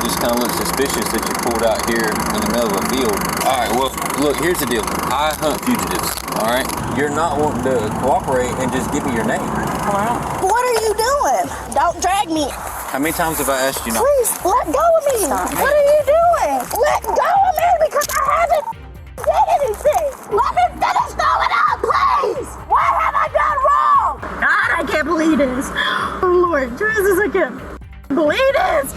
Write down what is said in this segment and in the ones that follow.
just kind of looks suspicious that you pulled out here in the middle of a field. All right, well, look, here's the deal. I hunt fugitives, all right? You're not wanting to cooperate and just give me your name. What are you doing? Don't drag me. How many times have I asked you not? Please, let go of me. What are you doing? Let go of me because I haven't did anything. Let me finish going up, please. What have I done wrong? God, I can't believe this. Oh, Lord Jesus, I can't believe this.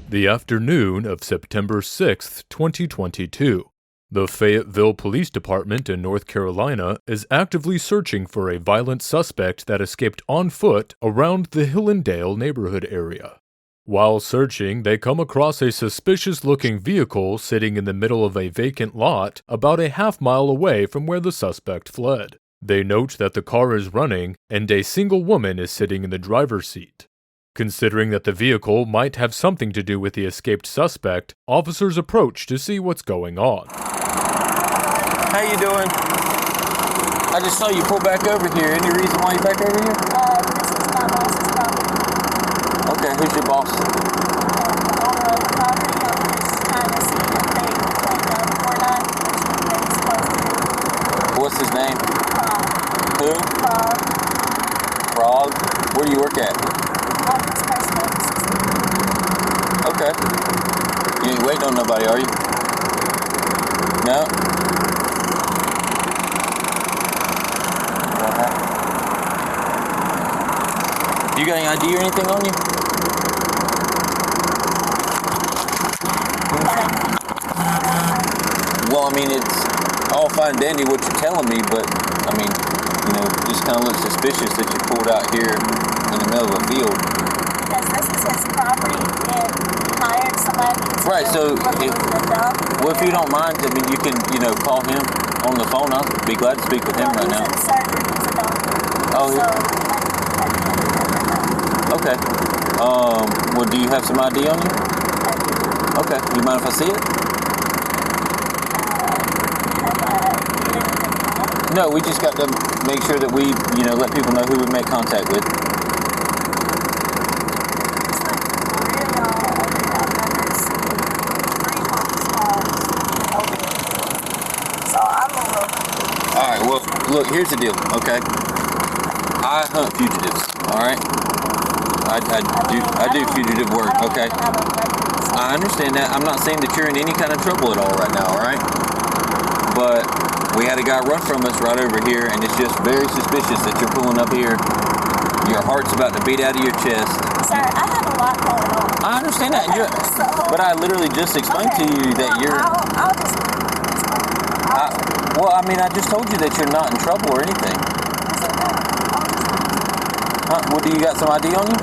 The afternoon of September 6th, 2022. The Fayetteville Police Department in North Carolina is actively searching for a violent suspect that escaped on foot around the Hillendale neighborhood area. While searching, they come across a suspicious-looking vehicle sitting in the middle of a vacant lot about a half-mile away from where the suspect fled. They note that the car is running and a single woman is sitting in the driver's seat. Considering that the vehicle might have something to do with the escaped suspect, officers approach to see what's going on. How you doing? I just saw you pull back over here. Any reason why you're back over here? This is my boss's property. Okay, who's your boss? The owner of the property. I'm just trying to see if they cleaned up or not, which they're supposed to do. What's his name? Who? Frog. Frog? Where do you work at? I'm his personal assistant. Okay. You ain't waiting on nobody, are you? No? You got any ID or anything on you? Well, I mean, it's all fine and dandy what you're telling me, but, I mean, you know, just kind of looks suspicious that you pulled out here in the middle of a field. Because this is his property and he hired somebody to Right, so look at the dump. Well, if you don't mind, I mean, you can, you know, call him on the phone. I'll be glad to speak with him right now. He's in surgery. He's a doctor. Oh, yeah. Okay. Well, do you have some ID on you? Okay. You mind if I see it? No, we just got to make sure that we, you know, let people know who we make contact with. All right, well, look, here's the deal, okay? I hunt fugitives, all right? I do fugitive work, okay? I understand that. I'm not saying that you're in any kind of trouble at all right now, all right? But we had a guy run from us right over here, and it's just very suspicious that you're pulling up here. Your heart's about to beat out of your chest. Sir, I have a lot going on. I understand that, but I literally just explained to you that you're... I'll just... Well, I mean, I just told you that you're not in trouble or anything. Well, do you got some ID on you?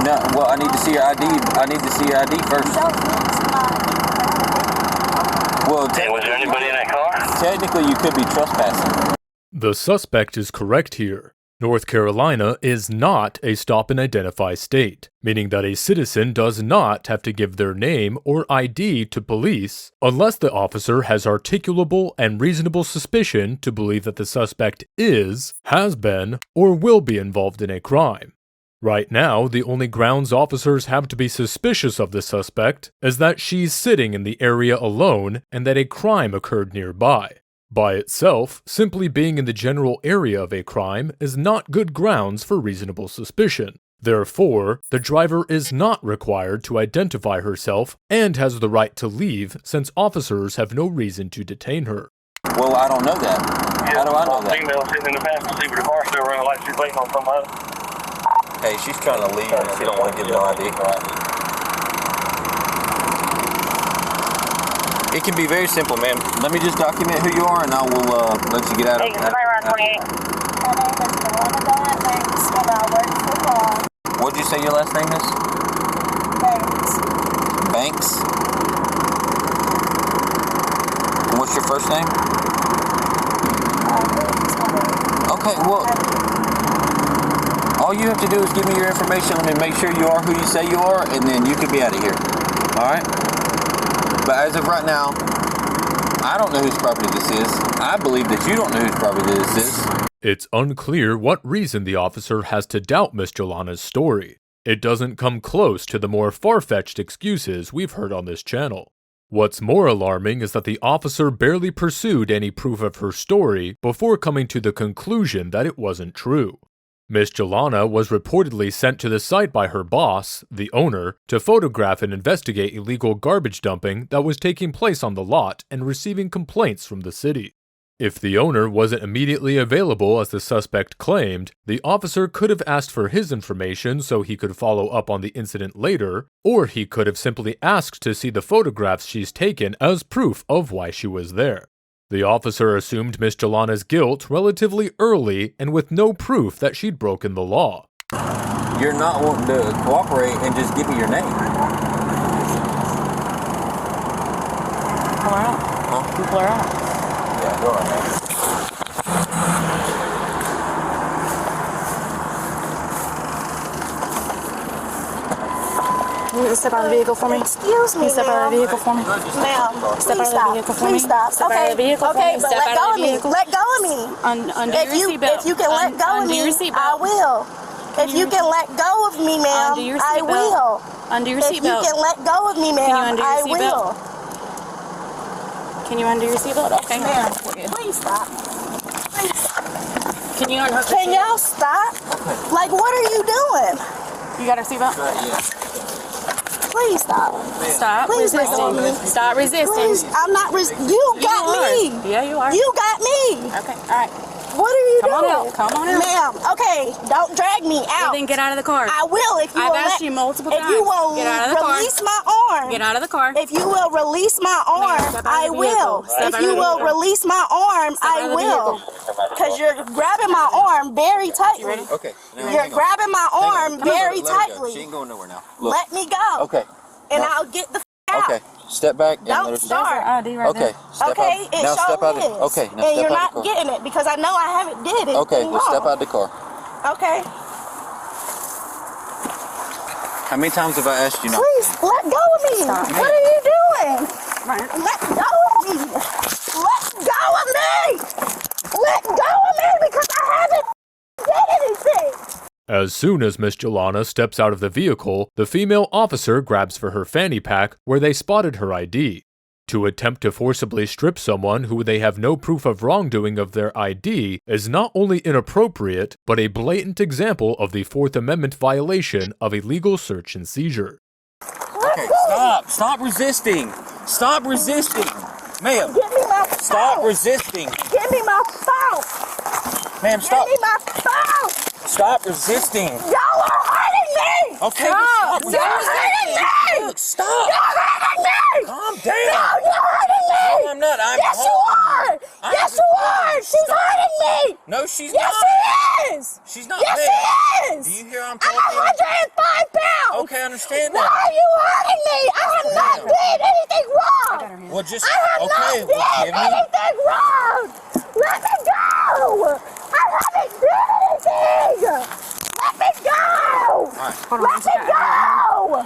No, well, I need to see your ID. I need to see your ID first. Well, was there anybody in that car? Technically, you could be trespassing. The suspect is correct here. North Carolina is not a stop and identify state, meaning that a citizen does not have to give their name or ID to police unless the officer has articulable and reasonable suspicion to believe that the suspect is, has been, or will be involved in a crime. Right now, the only grounds officers have to be suspicious of the suspect is that she's sitting in the area alone and that a crime occurred nearby. By itself, simply being in the general area of a crime is not good grounds for reasonable suspicion. Therefore, the driver is not required to identify herself and has the right to leave since officers have no reason to detain her. Well, I don't know that. How do I know that? Female sitting in the passenger seat with the car still running like she's waiting on somebody. Hey, she's trying to leave and she don't want to give no ID. It can be very simple, ma'am. Let me just document who you are and I will let you get out of it. My name is Luana Donna Banks and I work for Frog. What'd you say your last name is? Banks. Banks? And what's your first name? Okay, well, all you have to do is give me your information. Let me make sure you are who you say you are, and then you can be out of here. All right? But as of right now, I don't know whose property this is. I believe that you don't know whose property this is. It's unclear what reason the officer has to doubt Miss Jolana's story. It doesn't come close to the more far-fetched excuses we've heard on this channel. What's more alarming is that the officer barely pursued any proof of her story before coming to the conclusion that it wasn't true. Miss Jelana was reportedly sent to the site by her boss, the owner, to photograph and investigate illegal garbage dumping that was taking place on the lot and receiving complaints from the city. If the owner wasn't immediately available as the suspect claimed, the officer could have asked for his information so he could follow up on the incident later, or he could have simply asked to see the photographs she's taken as proof of why she was there. The officer assumed Miss Jelana's guilt relatively early and with no proof that she'd broken the law. You're not wanting to cooperate and just give me your name. Pull her out. Huh? You pull her out. Yeah, go on, man. You need to step out of the vehicle for me. Excuse me, step out of the vehicle for me. Ma'am, Step out of the vehicle for me. Please stop. Step out of the vehicle for Okay, me. but Step let out go of of the me. vehicle. Let go of me. Undo your seatbelt. If you can let go of Undo me, your seatbelt. I will. If you can let go of me, ma'am, Undo your I seatbelt. will. Undo your If you seatbelt. can let go of me, ma'am, undo your I seatbelt? will. Can you undo your seatbelt? Okay. Ma'am, please stop. Can you unhook your Can y'all stop? Like, what are you doing? You got her seatbelt? Please stop. Stop Please let go of me. resisting. Stop resisting. Please, I'm not You got me. Yeah, you are. You got me. Okay, all right. What are you Come on doing? out. Come on out. Ma'am, okay, don't drag me out. Then get out of the car. I will if you I've will asked let, you multiple if times. you will Get out of the car. release my arm. Get out of the car. If you will release my arm, step out I of the will. vehicle. Step If out you of the will vehicle. release my arm, Step out I of the will. Because you're grabbing my arm very tightly. ready? Okay. Now, You're hang on. grabbing my arm Hang on. very Let her go. She tightly. ain't going nowhere now. Look. Let me go. Okay. And Now- I'll get the out. Okay. Step back and Don't let her start. ID right Okay. Step Okay, out. it Now sure step out. is. Okay. Now And step you're out not the car. getting it because I know I haven't did it. Okay. Well, step out the car. Okay. How many times have I asked you not? Please, let go of me. What are you doing? Let go of me. Let go of me. Let go of me because I haven't did anything. As soon as Miss Jelana steps out of the vehicle, the female officer grabs for her fanny pack where they spotted her ID. To attempt to forcibly strip someone who they have no proof of wrongdoing of their ID is not only inappropriate, but a blatant example of the Fourth Amendment violation of illegal search and seizure. Okay. Stop. Stop resisting. Stop resisting. Ma'am. Give me my phone. Stop resisting. Give me my phone. Ma'am, stop. Give me my phone. Stop resisting. Y'all are hurting me. Okay. Stop. Stop. You're hurting me. Look, stop. You're hurting me. Calm down. No, you're hurting me. No, I'm not. I'm Yes, you are. I'm Yes, you are. She's hurting me. No, she's Yes, not. she is. She's not. Yes, Ma'am. she is. Do you hear I'm I'm talking? 105 pounds. Okay, I understand Why that. are you hurting me? I have not did anything wrong. Well, just I have okay. not Well, did give me. anything wrong. Let me go. I haven't did anything. Let me go. Let me go.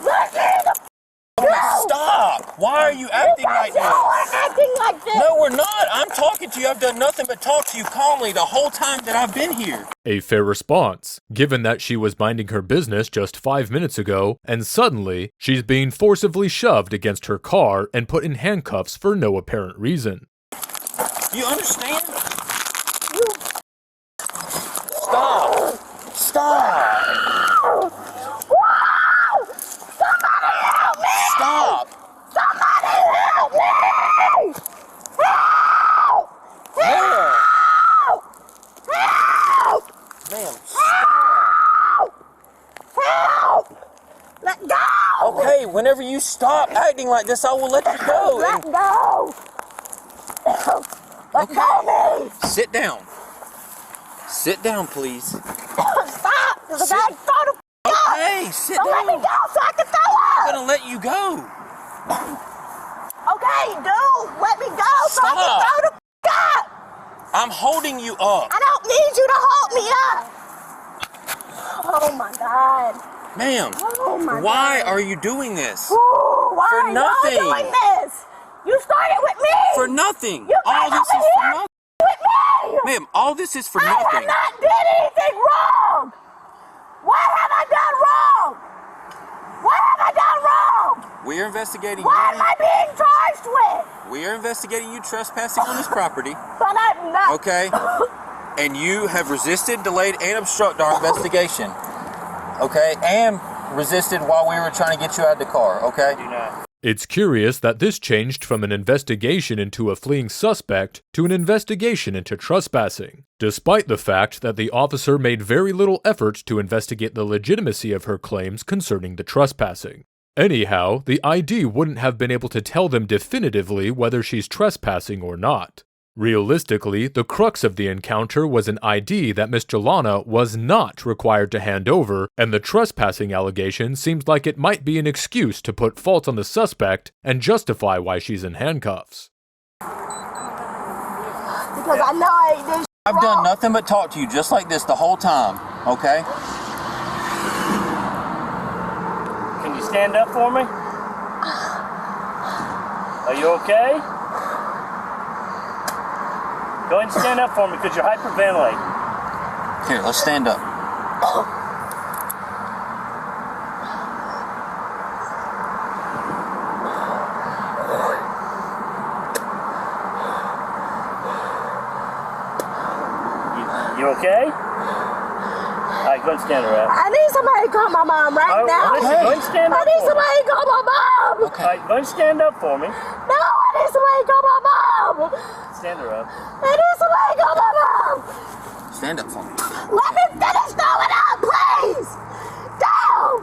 Let me the go. Stop! Why are you acting like You this? are acting like this. No, we're not. I'm talking to you. I've done nothing but talk to you calmly the whole time that I've been here. A fair response, given that she was minding her business just 5 minutes ago, and suddenly, she's being forcibly shoved against her car and put in handcuffs for no apparent reason. You understand? You Stop! Stop! Whoa! Somebody help me! Stop! Somebody help me! Help! Ma'am! Help! Help! Ma'am, Help! Help! Let go! okay, whenever you stop acting like this, I will let you go. Let go! Let go of me! Sit down. Sit down, please. Stop! There's a guy throw the up! Okay, sit Don't let me down. go so I can throw I'm up! gonna let you go. Okay, dude, let me go so I can Stop. throw the up! I'm holding you up. I don't need you to hold me up! Oh my god. Ma'am, Oh my why god. are you doing this? Ooh, why For are nothing. y'all doing this? You started with me! For nothing. You All came this is over for here nothing. with me! Ma'am, all this is for I have nothing. not did anything wrong! What have I done We are investigating What am I being charged with? We are investigating you trespassing on this property. But I'm not. Okay. And you have resisted, delayed, and obstructed our investigation. Okay? And resisted while we were trying to get you out of the car. Okay? Do not. It's curious that this changed from an investigation into a fleeing suspect to an investigation into trespassing, despite the fact that the officer made very little effort to investigate the legitimacy of her claims concerning the trespassing. Anyhow, the ID wouldn't have been able to tell them definitively whether she's trespassing or not. Realistically, the crux of the encounter was an ID that Miss Jelana was not required to hand over, and the trespassing allegation seems like it might be an excuse to put fault on the suspect and justify why she's in handcuffs. Because I know I ain't did I've done nothing but talk to you just like this the whole time. Okay? Can you stand up for me? Are you okay? Go ahead and stand up for me because you're hyperventilating. Here, let's stand up. You okay? All right, go ahead and stand her up. I need somebody to call my mom right now. Listen, go ahead and stand up I need for me. somebody to call my mom. All right, go ahead and stand up for me. No, I need somebody to call my mom. Stand her up. I need somebody to call my mom. Stand up for me. Let me finish throwing up, please. Damn.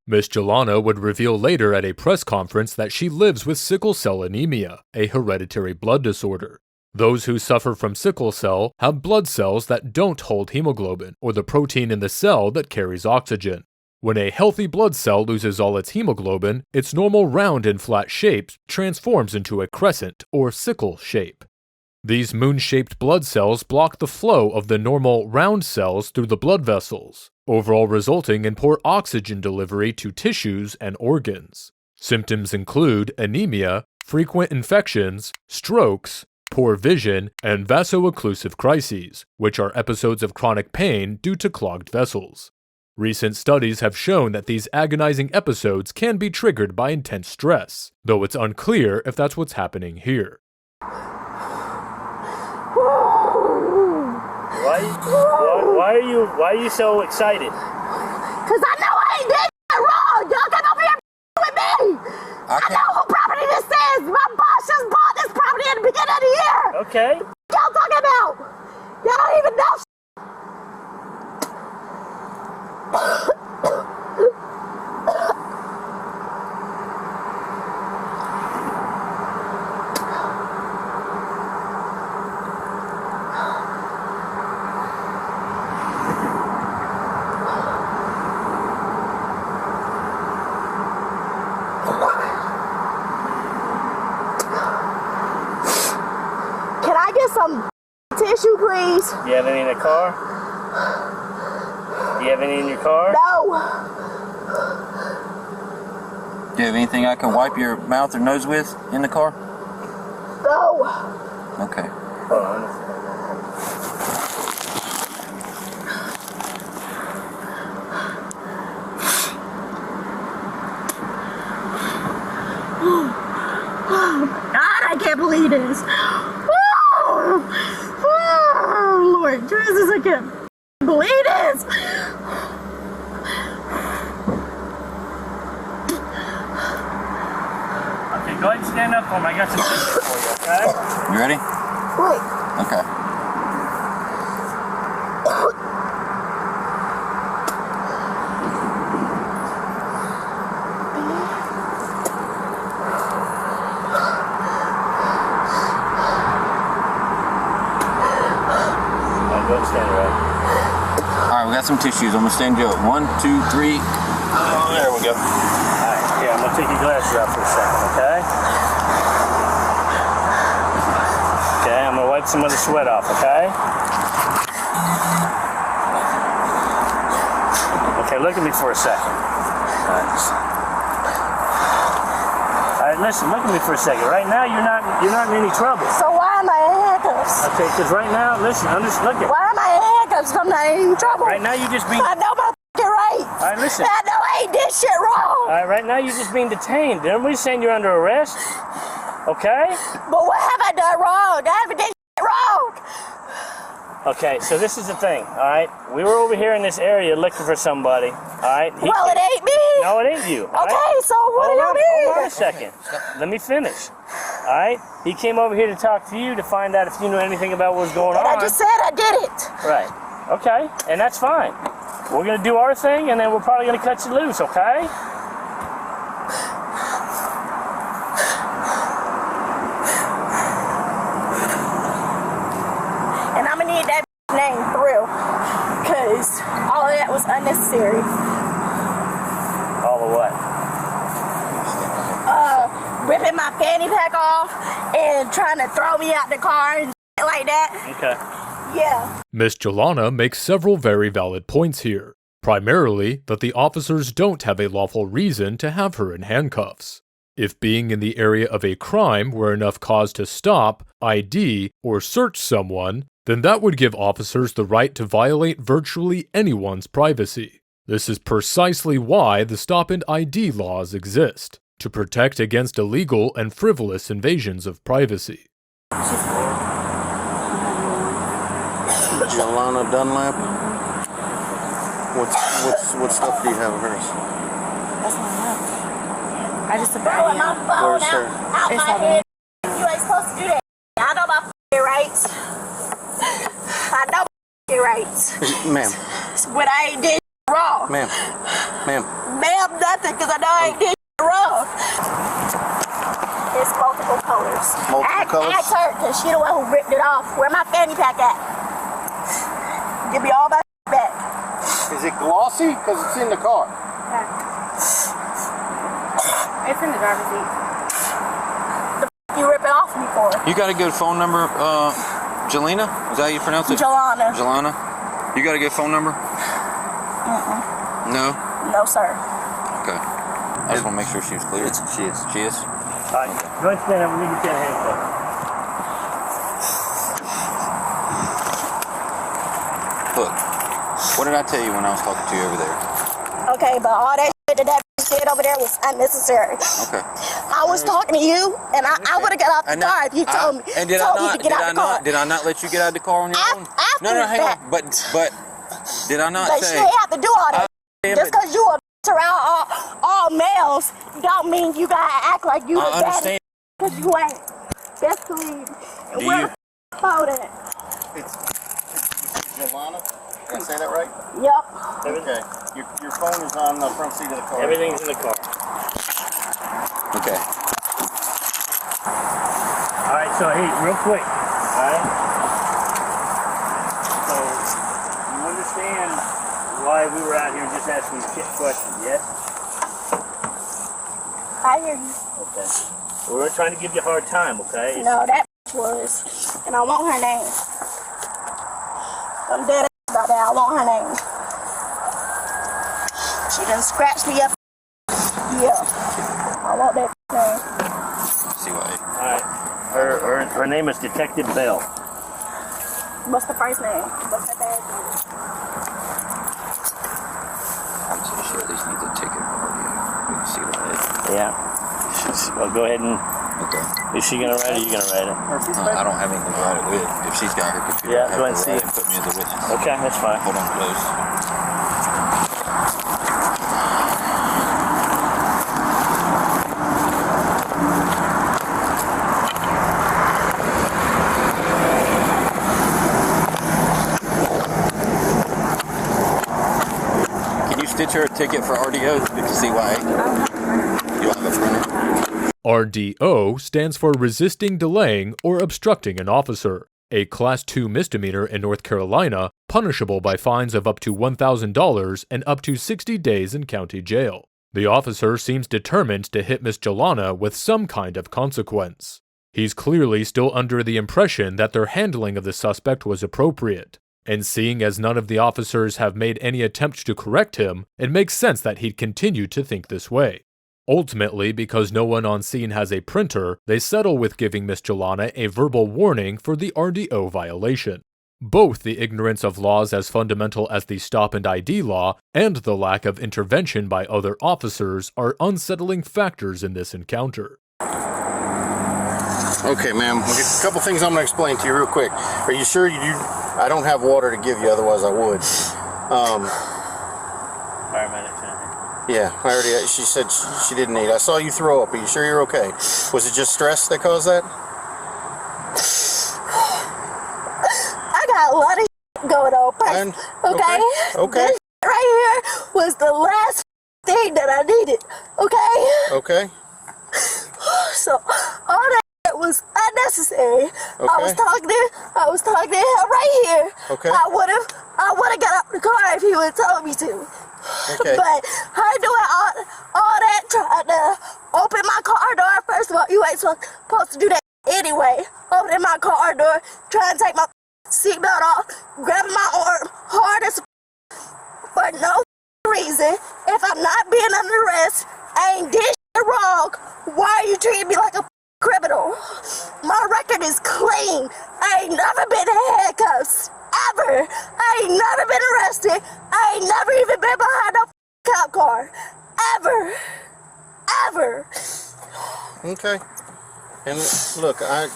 Miss Jelana would reveal later at a press conference that she lives with sickle cell anemia, a hereditary blood disorder. Those who suffer from sickle cell have blood cells that don't hold hemoglobin, or the protein in the cell that carries oxygen. When a healthy blood cell loses all its hemoglobin, its normal round and flat shape transforms into a crescent or sickle shape. These moon-shaped blood cells block the flow of the normal round cells through the blood vessels, overall resulting in poor oxygen delivery to tissues and organs. Symptoms include anemia, frequent infections, strokes, poor vision, and vaso-occlusive crises, which are episodes of chronic pain due to clogged vessels. Recent studies have shown that these agonizing episodes can be triggered by intense stress, though it's unclear if that's what's happening here. Why are you so excited? Because I know I ain't did that wrong. Y'all come over here with me. I know who property this is. My boss just bought this property at the beginning of the year. Okay. Y'all talking about? Y'all don't even know. Can I get some tissue, please? Do you have any in the car? Do you have any in your car? No. Do you have anything I can wipe your mouth or nose with in the car? No. Okay. Hold on. God, I can't believe this. Oh, Lord Jesus, I can't believe this. Okay, go ahead and stand up for me. I got some pictures for you, okay? You ready? Wait. Okay. Go ahead and stand her up. All right, we got some tissues. I'm gonna stand you up. 1, 2, 3. Oh, there we go. Alright, yeah, I'm gonna take your glasses out for a second, okay? Okay, I'm gonna wipe some of the sweat off, okay? Okay, look at me for a second. Alright, listen, look at me for a second. Right now, you're not in any trouble. So why am I in handcuffs? Okay, because right now, listen, look at. Why am I in handcuffs if I'm not in any trouble? Right now, you just be. I know my fucking rights. Alright, listen. I know I ain't did shit wrong. All right, right now you're just being detained. Nobody's saying you're under arrest. Okay? But what have I done wrong? I haven't done shit wrong. Okay, so this is the thing, all right? We were over here in this area looking for somebody, all right? Well, it ain't me. No, it ain't you. All Okay, right? so what do you mean? Hold on a second. Let me finish. All right? He came over here to talk to you to find out if you knew anything about what was going on. I just said I did it. Right. Okay, and that's fine. We're going to do our thing, and then we're probably going to cut you loose, okay? And I'm gonna need that name through, because all of that was unnecessary. All of what? Ripping my fanny pack off and trying to throw me out the car and shit like that. Okay. Yeah. Miss Jelana makes several very valid points here, primarily that the officers don't have a lawful reason to have her in handcuffs. If being in the area of a crime were enough cause to stop, ID, or search someone, then that would give officers the right to violate virtually anyone's privacy. This is precisely why the stop and ID laws exist, to protect against illegal and frivolous invasions of privacy. Jelana Dunlap. What stuff do you have of hers? That's not enough. I just took the Throwing my ID. phone Where's her? out It's my all head. You ain't supposed to do that. I know my rights. I know my rights. Ma'am, But I ain't did wrong. ma'am, ma'am. Ma'am, nothing, because I know I ain't did wrong. It's multiple colors. Multiple colors? Ask her, because she the one who ripped it off. Where my fanny pack at? Give me all my back. Is it glossy? Because it's in the car. It's in the driver's seat. You rip it off me for? You got a good phone number, Jelena? Is that how you pronounce it? Jelana. Jelana? You got a good phone number? No? No, sir. Okay. I just want to make sure she was clear. She is. She is? All right, go ahead and stand up. We need to get a handcuff. Look, what did I tell you when I was talking to you over there? Okay, but all that shit that did over there was unnecessary. Okay. I was talking to you, and I would have got out the car if you told me. And did I told me not? to get out the car. Did I not let you get out of the car on your own? After No, hang that. on. But did I not But say? you ain't have to do all that. Damn Just it. because you a bitch around all males, don't mean you gotta act like you I a daddy. understand. Because you ain't. Best believe. Do Where you? the phone at? It's Jelana. Did I say that right? Yup. Okay. Your phone is on the front seat of the car. Everything's in the car. Okay. All right, so hey, real quick. All right. So you understand why we were out here just asking questions, yes? I hear you. Okay. We weren't trying to give you a hard time, okay? No, that was. And I want her name. I'm dead about that. I want her name. She done scratched me up. Yeah. I want that name. See what? All right. Her name is Detective Bell. What's the first name? What's her dad's name? I'm so sure at least need to take it already. We can see what it is. Yeah. Well, go ahead and. Okay. Is she gonna write it? You gonna write it? I don't have anything to write it with. If she's got her computer, Yeah, I have go her ahead and see write it. and put me as a witness. Okay, that's fine. Hold on close. Can you stitch her a ticket for RDO to see why? You don't have a printer? RDO stands for resisting, delaying, or obstructing an officer, a Class 2 misdemeanor in North Carolina, punishable by fines of up to $1,000 and up to 60 days in county jail. The officer seems determined to hit Miss Jelana with some kind of consequence. He's clearly still under the impression that their handling of the suspect was appropriate, and seeing as none of the officers have made any attempt to correct him, it makes sense that he'd continue to think this way. Ultimately, because no one on scene has a printer, they settle with giving Miss Jelana a verbal warning for the RDO violation. Both the ignorance of laws as fundamental as the stop and ID law and the lack of intervention by other officers are unsettling factors in this encounter. Okay, ma'am. A couple things I'm going to explain to you real quick. Are you sure I don't have water to give you, otherwise I would. Paramedics. Yeah, she said she didn't eat. I saw you throw up. Are you sure you're okay? Was it just stress that caused that? I got a lot of going on. Okay? Okay. This right here was the last thing that I needed. Okay? Okay. So all that was unnecessary. Okay. I was talking to him right here. Okay. I would have got out the car if he would have told me to. Okay. But her doing all that, trying to open my car door. First of all, you ain't supposed to do that anyway. Opening my car door, trying to take my seatbelt off, grabbing my arm hard as for no reason. If I'm not being under arrest, I ain't did shit wrong. Why are you treating me like a criminal? My record is clean. I ain't never been in handcuffs. Ever. I ain't never been arrested. I ain't never even been behind no cop car. Ever. Ever. Okay. And look, I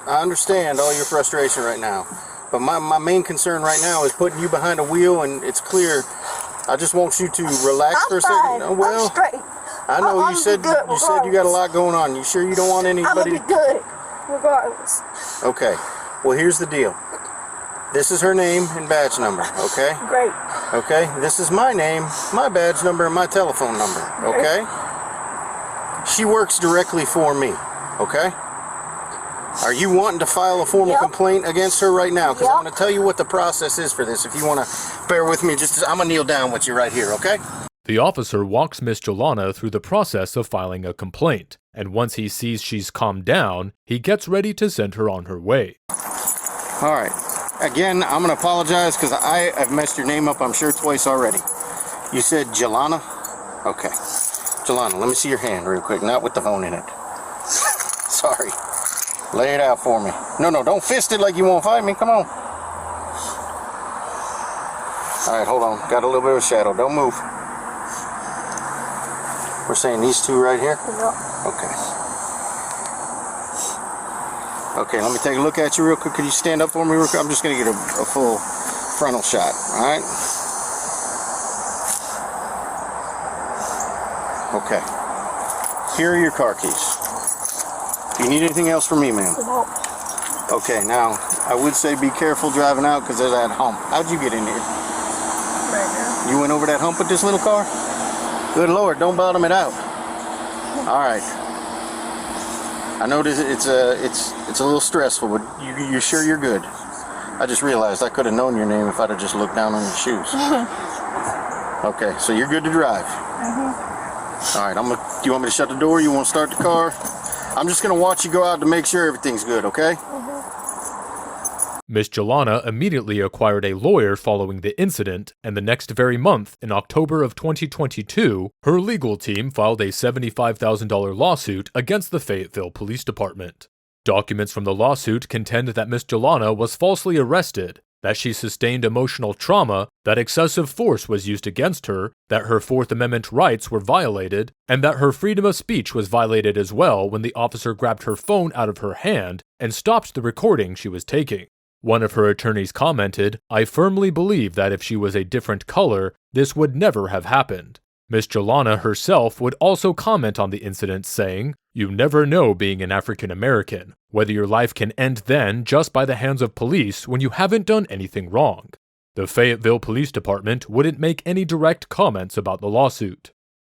understand all your frustration right now. But my main concern right now is putting you behind a wheel, and it's clear. I just want you to relax for a second. I'm Well, straight. I know you said you got a lot going on. You sure you don't want I'm anybody? gonna be good, regardless. Okay. Well, here's the deal. This is her name and badge number, okay? Great. Okay? This is my name, my badge number, and my telephone number, okay? She works directly for me, okay? Are you wanting to file a formal complaint against her right now? Because I'm going to tell you what the process is for this. If you want to bear with me, I'm going to kneel down with you right here, okay? The officer walks Miss Jolana through the process of filing a complaint, and once he sees she's calmed down, he gets ready to send her on her way. All right. Again, I'm going to apologize because I have messed your name up, I'm sure, twice already. You said Jolana? Okay. Jolana, let me see your hand real quick, not with the phone in it. Sorry. Lay it out for me. No, don't fist it like you won't fight me. Come on. All right, hold on. Got a little bit of a shadow. Don't move. We're saying these two right here? Okay. Okay, let me take a look at you real quick. Could you stand up for me real quick? I'm just going to get a full frontal shot, all right? Okay. Here are your car keys. Do you need anything else from me, ma'am? No. Okay, now, I would say be careful driving out because there's that hump. How'd you get in here? Right now. You went over that hump with this little car? Good Lord, don't bottom it out. All right. I know it's a little stressful, but you're sure you're good? I just realized I could have known your name if I'd have just looked down on your shoes. Okay, so you're good to drive. All right, do you want me to shut the door? You want to start the car? I'm just going to watch you go out to make sure everything's good, okay? Miss Jolana immediately acquired a lawyer following the incident, and the next very month, in October of 2022, her legal team filed a $75,000 lawsuit against the Fayetteville Police Department. Documents from the lawsuit contend that Miss Jolana was falsely arrested, that she sustained emotional trauma, that excessive force was used against her, that her Fourth Amendment rights were violated, and that her freedom of speech was violated as well when the officer grabbed her phone out of her hand and stopped the recording she was taking. One of her attorneys commented, "I firmly believe that if she was a different color, this would never have happened." Miss Jolana herself would also comment on the incident, saying, "You never know being an African American, whether your life can end then just by the hands of police when you haven't done anything wrong." The Fayetteville Police Department wouldn't make any direct comments about the lawsuit.